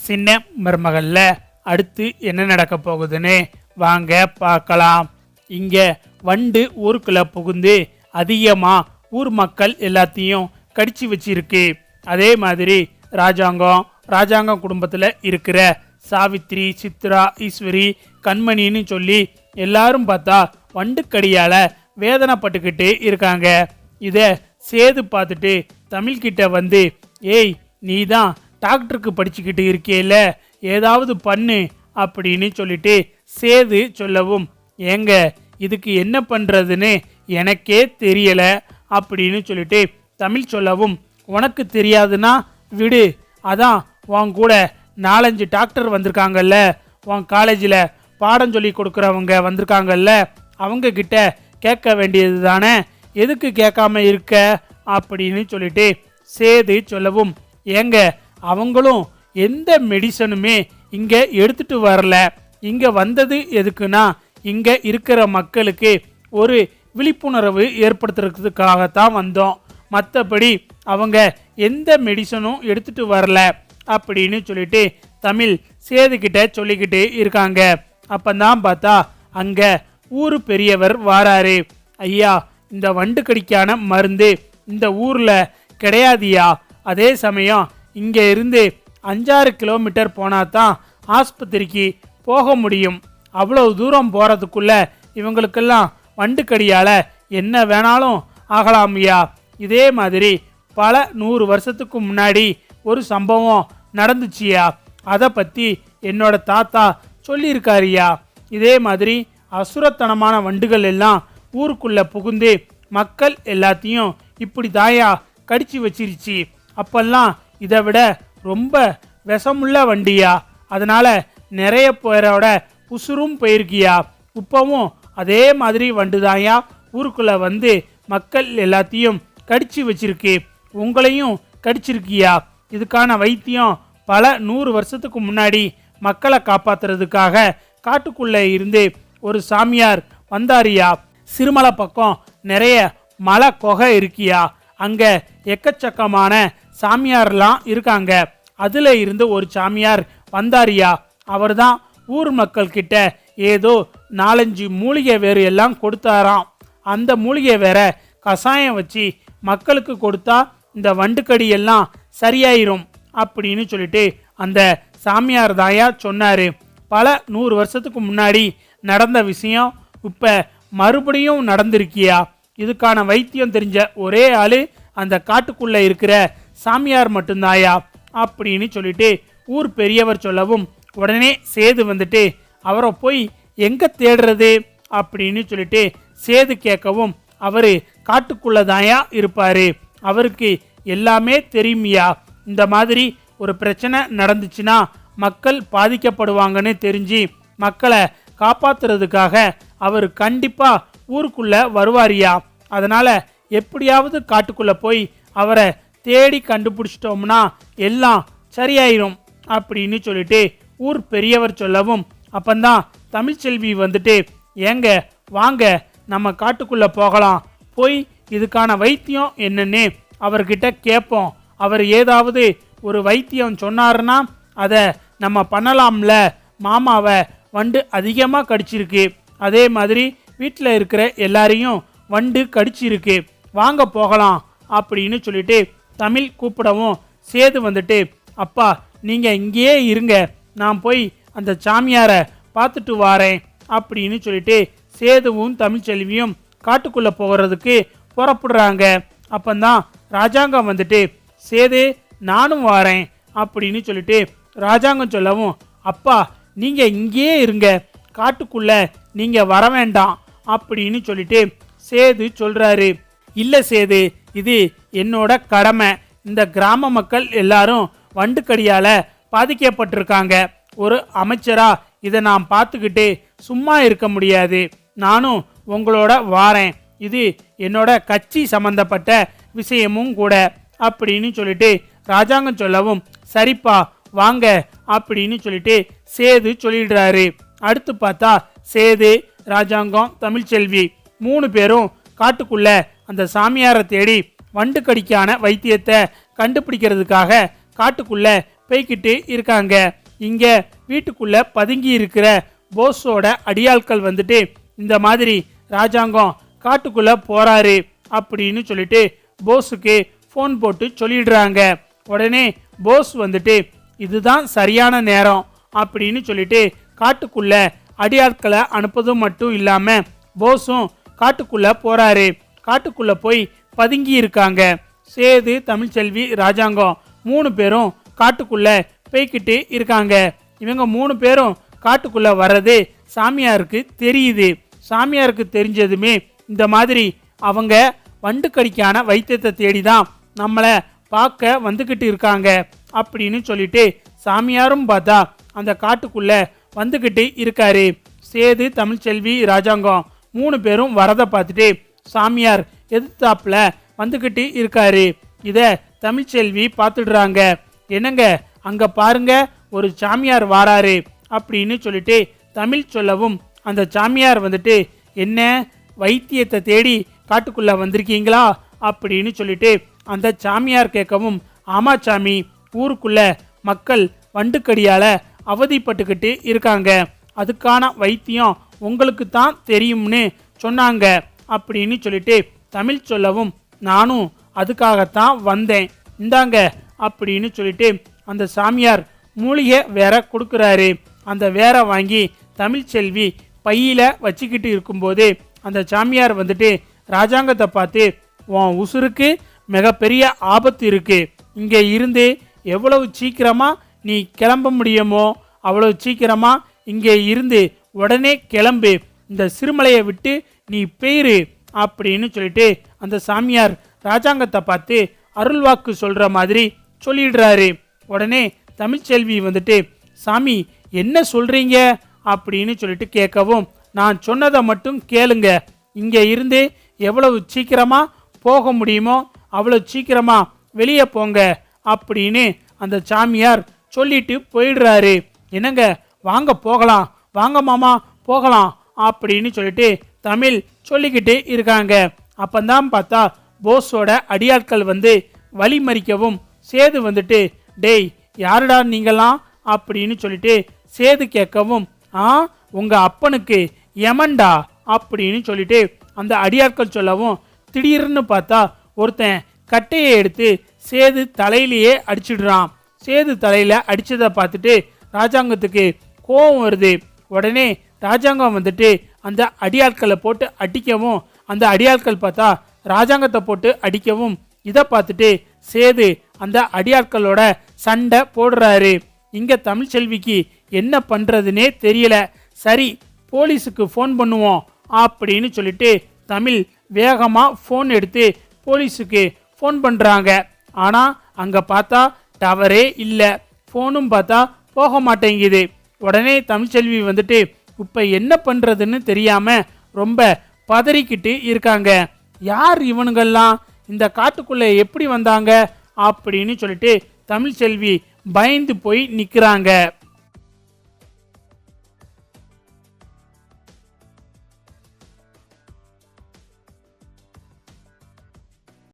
சின்ன மருமகள்ல அடுத்து என்ன நடக்க போகுதுன்னு வாங்க பார்க்கலாம். இங்க வண்டு ஊருக்குள்ள புகுந்து அதிகமா ஊர் மக்கள் எல்லாத்தையும் கடிச்சு வச்சிருக்கு. அதே மாதிரி ராஜாங்கம் குடும்பத்துல இருக்கிற சாவித்ரி, சித்ரா, ஈஸ்வரி, கண்மணின்னு சொல்லி எல்லாரும் பார்த்தா வண்டுக்கடியால வேதனைப்பட்டுக்கிட்டு இருக்காங்க. இத சேது பார்த்துட்டு தமிழ்கிட்ட வந்து, ஏய் நீ தான் டாக்டருக்கு படிச்சுக்கிட்டு இருக்கேல, ஏதாவது பண்ணு அப்படின்னு சொல்லிட்டு சேது சொல்லவும், ஏங்க இதுக்கு என்ன பண்றதுன்னு எனக்கே தெரியல அப்படின்னு சொல்லிட்டு தமிழ் சொல்லவும், உனக்கு தெரியாதுன்னா விடு, அதான் உன் கூட 4-5 டாக்டர் வந்திருக்காங்கல்ல, உன் காலேஜில் பாடம் சொல்லி கொடுக்குறவங்க வந்திருக்காங்கல்ல, அவங்க கிட்ட கேட்க வேண்டியது தானே, எதுக்கு கேட்காம இருக்க அப்படின்னு சொல்லிட்டு சேது சொல்லவும், ஏங்க அவங்களும் எந்த மெடிசனுமே இங்கே எடுத்துட்டு வரல, இங்கே வந்தது எதுக்குன்னா இங்கே இருக்கிற மக்களுக்கு ஒரு விழிப்புணர்வு ஏற்படுத்துறதுக்காகத்தான் வந்தோம், மற்றபடி அவங்க எந்த மெடிசனும் எடுத்துட்டு வரல அப்படின்னு சொல்லிட்டு தமிழ் சேதுக்கிட்ட சொல்லிக்கிட்டு இருக்காங்க. அப்பந்தான் பார்த்தா அங்க ஊரு பெரியவர் வாராரு. ஐயா, இந்த வண்டு கடிக்கான மருந்து இந்த ஊர்ல கிடையாதியா, அதே சமயம் இங்க இருந்து 5-6 கிலோமீட்டர் போனாதான் ஆஸ்பத்திரிக்கு போக முடியும், அவ்வளவு தூரம் போறதுக்குள்ள இவங்களுக்கெல்லாம் வண்டு கடியால என்ன வேணாலும் ஆகலாமியா. இதே மாதிரி பல 100 வருஷத்துக்கு முன்னாடி ஒரு சம்பவம் நடந்துச்சியா, அதை பற்றி என்னோட தாத்தா சொல்லியிருக்காருயா. இதே மாதிரி அசுரத்தனமான வண்டுகள் எல்லாம் ஊருக்குள்ள புகுந்து மக்கள் எல்லாத்தையும் இப்படி தாயா கடிச்சு வச்சிருச்சு. அப்பெல்லாம் இதை விட ரொம்ப விஷமுள்ள வண்டியா, அதனால நிறைய பேரோட உசுரும் போயிருக்கியா. இப்பவும் அதே மாதிரி வண்டுதாயா ஊருக்குள்ள வந்து மக்கள் எல்லாத்தையும் கடிச்சு வச்சிருக்கு, உங்களையும் கடிச்சிருக்கியா. இதுக்கான வைத்தியம் பல 100 வருஷத்துக்கு முன்னாடி மக்களை காப்பாத்துறதுக்காக காட்டுக்குள்ள இருந்து ஒரு சாமியார் வந்தாரியா. சிறுமலை பக்கம் நிறைய மலை கொகை இருக்கியா, அங்க எக்கச்சக்கமான சாமியார்லாம் இருக்காங்க. அதுல இருந்து ஒரு சாமியார் வந்தாரியா. அவர் தான் ஊர் மக்கள் கிட்ட ஏதோ 4-5 மூலிகை வேறு எல்லாம் கொடுத்தாராம். அந்த மூலிகை வேற கஷாயம் வச்சு மக்களுக்கு கொடுத்தா இந்த வண்டுக்கடி எல்லாம் சரியாயிரும் அப்படின்னு சொல்லிட்டு அந்த சாமியார் தாயா சொன்னாரு. பல 100 வருஷத்துக்கு முன்னாடி நடந்த விஷயம் இப்ப மறுபடியும் நடந்திருக்கியா. இதுக்கான வைத்தியம் தெரிஞ்ச ஒரே ஆளு அந்த காட்டுக்குள்ள இருக்கிற சாமியார் மட்டும்தாயா அப்படின்னு சொல்லிட்டு ஊர் பெரியவர் சொல்லவும், உடனே சேது வந்துட்டு அவரை போய் எங்க தேடுறது அப்படின்னு சொல்லிட்டு சேது கேட்கவும், அவரு காட்டுக்குள்ளதாயா இருப்பாரு, அவருக்கு எல்லாமே தெரியுமியா. இந்த மாதிரி ஒரு பிரச்சனை நடந்துச்சுன்னா மக்கள் பாதிக்கப்படுவாங்கன்னு தெரிஞ்சு மக்களை காப்பாத்துறதுக்காக அவர் கண்டிப்பா ஊருக்குள்ள வருவாரியா. அதனால எப்படியாவது காட்டுக்குள்ள போய் அவரை தேடி கண்டுபிடிச்சிட்டோம்னா எல்லாம் சரியாயிரும் அப்படின்னு சொல்லிட்டு ஊர் பெரியவர் சொல்லவும், அப்பந்தான் தமிழ்ச்செல்வி வந்துட்டு, ஏங்க வாங்க நம்ம காட்டுக்குள்ள போகலாம், போய் இதுக்கான வைத்தியம் என்னன்னு அவர்கிட்ட கேட்போம், அவர் ஏதாவது ஒரு வைத்தியம் சொன்னாருன்னா அதை நம்ம பண்ணலாம்ல. மாமாவை வண்டு அதிகமாக கடிச்சிருக்கு, அதே மாதிரி வீட்டில் இருக்கிற எல்லாரையும் வண்டு கடிச்சிருக்கு, வாங்க போகலாம் அப்படின்னு சொல்லிட்டு தமிழ் கூப்பிடவும், சேது வந்துட்டு, அப்பா நீங்கள் இங்கேயே இருங்க, நான் போய் அந்த சாமியாரை பார்த்துட்டு வாரேன் அப்படின்னு சொல்லிட்டு சேதுவும் தமிழ்ச்செல்வியும் காட்டுக்குள்ளே போகிறதுக்கு புறப்படுறாங்க. அப்பந்தான் ராஜாங்கம் வந்துட்டு, சேது நானும் வாரேன் அப்படின்னு சொல்லிட்டு ராஜாங்கம் சொல்லவும், அப்பா நீங்கள் இங்கேயே இருங்க, காட்டுக்குள்ள நீங்கள் வர வேண்டாம் அப்படின்னு சொல்லிட்டு சேது சொல்கிறாரு. இல்லை சேது, இது என்னோட கடமை, இந்த கிராம மக்கள் எல்லாரும் வண்டுக்கடியால் பாதிக்கப்பட்டிருக்காங்க, ஒரு அமைச்சரா இதை நான் பார்த்துக்கிட்டு சும்மா இருக்க முடியாது, நானும் உங்களோட வாரேன், இது என்னோட கட்சி சம்பந்தப்பட்ட விஷயமும் கூட அப்படின்னு சொல்லிட்டு ராஜாங்கம் சொல்லவும், சரிப்பா வாங்க அப்படின்னு சொல்லிட்டு சேது சொல்லிடுறாரு. அடுத்து பார்த்தா சேது, ராஜாங்கம், தமிழ்ச்செல்வி 3 பேரும் காட்டுக்குள்ள அந்த சாமியாரை தேடி வண்டுக்கடிக்கான வைத்தியத்தை கண்டுபிடிக்கிறதுக்காக காட்டுக்குள்ள போய்கிட்டு இருக்காங்க. இங்க வீட்டுக்குள்ள பதுங்கி இருக்கிற போஸோட அடியாட்கள் வந்துட்டு இந்த மாதிரி ராஜாங்கம் காட்டுக்குள்ள போறாரு அப்படின்னு சொல்லிட்டு போஸுக்கு ஃபோன் போட்டு சொல்லிடுறாங்க. உடனே போஸ் வந்துட்டு இதுதான் சரியான நேரம் அப்படின்னு சொல்லிட்டு காட்டுக்குள்ள அடியாட்களை அனுப்பதும் மட்டும் இல்லாம போஸும் காட்டுக்குள்ள போறாரு. காட்டுக்குள்ள போய் பதுங்கி இருக்காங்க. சேது, தமிழ்ச்செல்வி, ராஜாங்கம் 3 பேரும் காட்டுக்குள்ள போய்கிட்டு இருக்காங்க. இவங்க 3 பேரும் காட்டுக்குள்ள வர்றது சாமியாருக்கு தெரியுது. சாமியாருக்கு தெரிஞ்சதுமே இந்த மாதிரி அவங்க வண்டு கடிக்கான வைத்தியத்தை தேடிதான் நம்மளை பார்க்க வந்துக்கிட்டு இருக்காங்க அப்படின்னு சொல்லிட்டு சாமியாரும் பார்த்தா அந்த காட்டுக்குள்ள வந்துக்கிட்டு இருக்காரு. சேது, தமிழ்ச்செல்வி, ராஜாங்கம் 3 பேரும் வரதை பார்த்துட்டு சாமியார் எதிர்த்தாப்புல வந்துக்கிட்டு இருக்காரு. இத தமிழ்ச்செல்வி பார்த்துடுறாங்க. என்னங்க அங்க பாருங்க, ஒரு சாமியார் வாராரு அப்படின்னு சொல்லிட்டு தமிழ் சொல்லவும் அந்த சாமியார் வந்துட்டு என்ன வைத்தியத்தை தேடி காட்டுக்குள்ள வந்திருக்கீங்களா அப்படின்னு சொல்லிட்டு அந்த சாமியார் கேட்கவும், ஆமா சாமி, ஊருக்குள்ள மக்கள் வண்டுக்கடியால அவதிப்பட்டுக்கிட்டு இருக்காங்க, அதுக்கான வைத்தியம் உங்களுக்கு தான் தெரியும்னு சொன்னாங்க அப்படின்னு சொல்லிட்டு தமிழ் சொல்லவும், நானும் அதுக்காகத்தான் வந்தேன், இந்தாங்க அப்படின்னு சொல்லிட்டு அந்த சாமியார் மூலிகை வேற கொடுக்குறாரு. அந்த வேற வாங்கி தமிழ்ச்செல்வி பையில வச்சுக்கிட்டு இருக்கும்போது அந்த சாமியார் வந்துட்டு ராஜாங்கத்தை பார்த்து, உன் உசுருக்கு மிகப்பெரிய ஆபத்து இருக்கு, இங்கே இருந்து எவ்வளவு சீக்கிரமா நீ கிளம்ப முடியுமோ அவ்வளவு சீக்கிரமா இங்கே இருந்து உடனே கிளம்பு, இந்த சிறுமலையை விட்டு நீ போயிரு அப்படின்னு சொல்லிட்டு அந்த சாமியார் ராஜாங்கத்தை பார்த்து அருள்வாக்கு சொல்ற மாதிரி சொல்லிடுறாரு. உடனே தமிழ்ச்செல்வி வந்துட்டு, சாமி என்ன சொல்றீங்க அப்படின்னு சொல்லிட்டு கேட்கவும், நான் சொன்னதை மட்டும் கேளுங்க, இங்கே இருந்து எவ்வளவு சீக்கிரமா போக முடியுமோ அவ்வளவு சீக்கிரமா வெளியே போங்க அப்படின்னு அந்த சாமியார் சொல்லிட்டு போயிடுறாரு. என்னங்க வாங்க போகலாம், வாங்க மாமா போகலாம் அப்படின்னு சொல்லிட்டு தமிழ் சொல்லிக்கிட்டு இருக்காங்க. அப்பந்தான் பார்த்தா போஸோட அடியாட்கள் வந்து வழி மறிக்கவும் சேது வந்துட்டு, டேய் யாருடா நீங்களாம் அப்படின்னு சொல்லிட்டு சேது கேட்கவும், உங்க அப்பனுக்கு யமன்டா அப்படின்னு சொல்லிட்டு அந்த அடியாட்கள் சொல்லவும், திடீர்னு பார்த்தா ஒருத்தன் கட்டையை எடுத்து சேது தலையிலேயே அடிச்சிடுறான். சேது தலையில அடிச்சதை பார்த்துட்டு ராஜாங்கத்துக்கு கோபம் வருது. உடனே ராஜாங்கம் வந்துட்டு அந்த அடியாட்களை போட்டு அடிக்கவும் அந்த அடியாட்கள் பார்த்தா ராஜாங்கத்தை போட்டு அடிக்கவும் இதை பார்த்துட்டு சேது அந்த அடியாட்களோட சண்டை போடுறாரு. இங்க தமிழ்ச்செல்விக்கு என்ன பண்றதுன்னே தெரியல. சரி போலீஸுக்கு ஃபோன் பண்ணுவோம் அப்படின்னு சொல்லிட்டு தமிழ் வேகமா ஃபோன் எடுத்து போலீஸுக்கு ஃபோன் பண்றாங்க. ஆனா அங்க பார்த்தா டவரே இல்லை, ஃபோனும் பார்த்தா போக மாட்டேங்குது. உடனே தமிழ்ச்செல்வி வந்துட்டு இப்ப என்ன பண்றதுன்னு தெரியாம ரொம்ப பதறிக்கிட்டு இருக்காங்க. யார் இவனுங்கெல்லாம், இந்த காட்டுக்குள்ள எப்படி வந்தாங்க அப்படின்னு சொல்லிட்டு தமிழ்ச்செல்வி பயந்து போய் நிக்கிறாங்க.